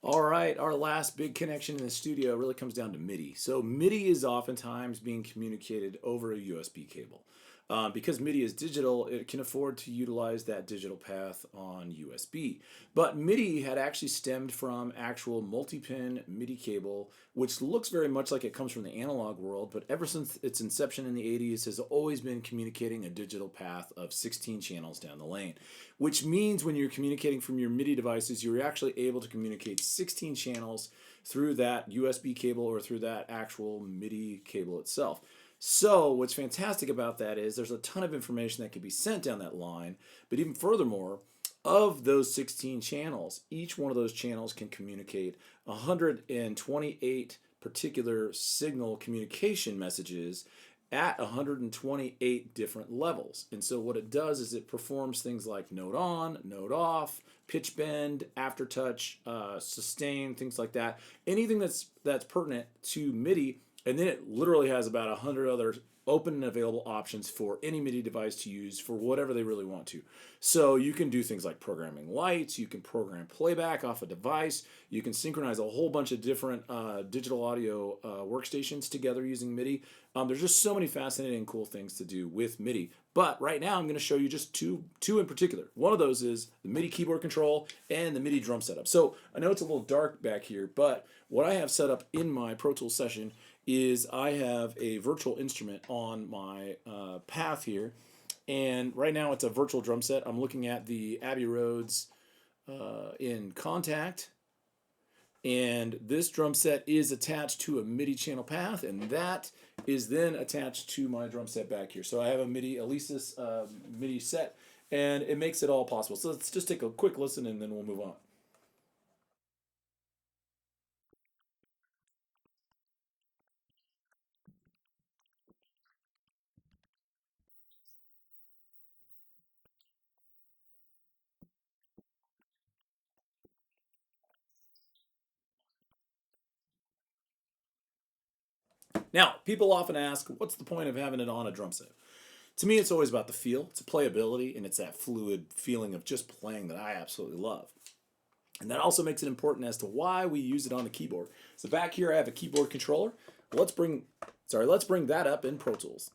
All right, our last big connection in the studio really comes down to MIDI. So MIDI is oftentimes being communicated over a USB cable. Because MIDI is digital, it can afford to utilize that digital path on USB. But MIDI had actually stemmed from actual multi-pin MIDI cable, which looks very much like it comes from the analog world, but ever since its inception in the 80s has always been communicating a digital path of 16 channels down the lane, which means when you're communicating from your MIDI devices, you're actually able to communicate 16 channels through that USB cable or through that actual MIDI cable itself. So what's fantastic about that is there's a ton of information that can be sent down that line, but even furthermore, of those 16 channels, each one of those channels can communicate 128 particular signal communication messages at 128 different levels. And so what it does is it performs things like note on, note off, pitch bend, aftertouch, sustain, things like that. Anything that's pertinent to MIDI, and then it literally has about 100 other open and available options for any MIDI device to use for whatever they really want to. So you can do things like programming lights, you can program playback off a device, you can synchronize a whole bunch of different digital audio workstations together using MIDI. There's just so many fascinating and cool things to do with MIDI. But right now I'm going to show you just two in particular. One of those is the MIDI keyboard control and the MIDI drum setup. So I know it's a little dark back here, but what I have set up in my Pro Tools session is I have a virtual instrument on my path here, and right now it's a virtual drum set. I'm looking at the Abbey Roads in Contact, and this drum set is attached to a MIDI channel path, and that is then attached to my drum set back here. So I have a MIDI Alesis MIDI set, and it makes it all possible. So let's just take a quick listen, and then we'll move on. Now, people often ask, what's the point of having it on a drum set? To me, it's always about the feel, it's a playability, and it's that fluid feeling of just playing that I absolutely love. And that also makes it important as to why we use it on the keyboard. So back here, I have a keyboard controller. Let's bring that up in Pro Tools.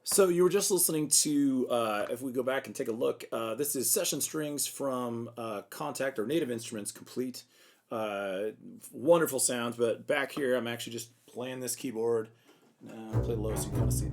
So you were just listening to, if we go back and take a look, this is Session Strings from Contact or Native Instruments Complete. Uh, Wonderful sounds, but back here I'm actually just playing this keyboard. Play low so you can kind of see.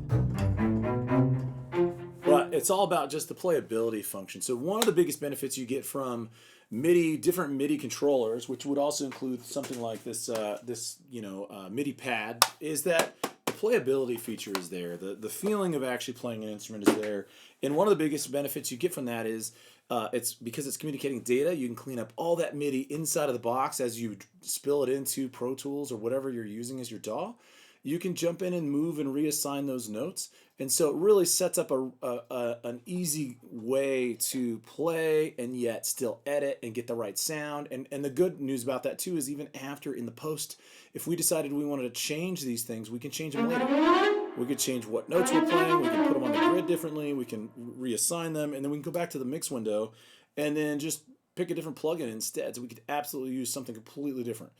But it's all about just the playability function. So one of the biggest benefits you get from MIDI, different MIDI controllers, which would also include something like this MIDI pad, is that the playability feature is there. The feeling of actually playing an instrument is there. And one of the biggest benefits you get from that is it's because it's communicating data. You can clean up all that MIDI inside of the box as you spill it into Pro Tools or whatever you're using as your DAW. You can jump in and move and reassign those notes. And so it really sets up an easy way to play and yet still edit and get the right sound. And the good news about that too is even after in the post, if we decided we wanted to change these things, we can change them later. We could change what notes we're playing, we can put them on the grid differently, we can reassign them, and then we can go back to the mix window and then just pick a different plugin instead. So we could absolutely use something completely different.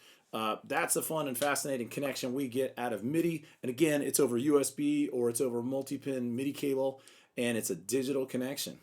That's a fun and fascinating connection we get out of MIDI. And again, it's over USB or it's over multi-pin MIDI cable, and it's a digital connection.